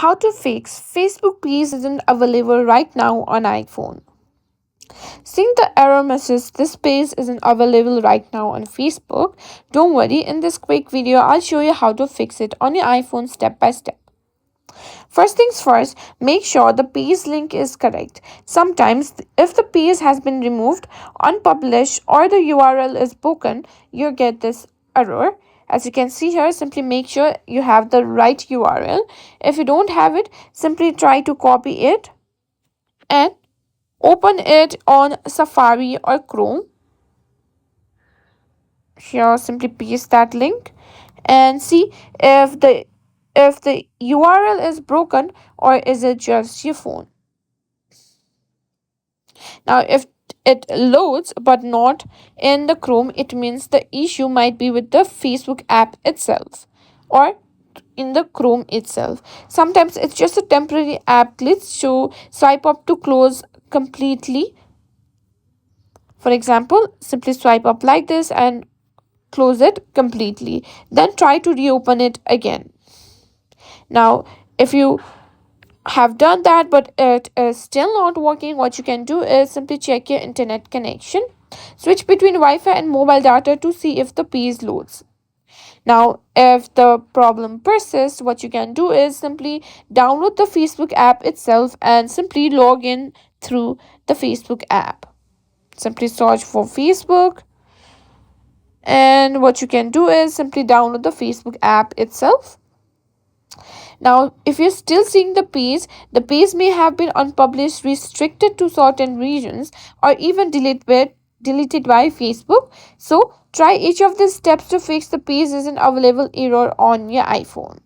How to fix Facebook page isn't available right now on iPhone. Seeing the error message this page isn't available right now on Facebook, don't worry, in this quick video I'll show you how to fix it on your iPhone step by step. First things first, make sure the page link is correct. Sometimes if the page has been removed, unpublished or the URL is broken, you get this error. As you can see here, simply make sure you have the right URL. If you don't have it, simply try to copy it and open it on Safari or Chrome. Here, simply paste that link and see if the URL is broken or is it just your phone. Now, if it loads but not in the Chrome, it means the issue might be with the Facebook app itself or in the Chrome itself. Sometimes it's just a temporary app glitch, so swipe up to close completely. For example, simply swipe up like this and close it completely. Then try to reopen it again. Now, if you have done that but it is still not working, what you can do is simply check your internet connection. Switch between Wi-Fi and mobile data to see if the page loads. Now, if the problem persists, what you can do is simply download the Facebook app itself and simply log in through the Facebook app. Simply search for Facebook, and what you can do is simply download the Facebook app itself. Now, if you're still seeing the page may have been unpublished, restricted to certain regions, or even deleted by Facebook. So, try each of these steps to fix the page isn't available error on your iPhone.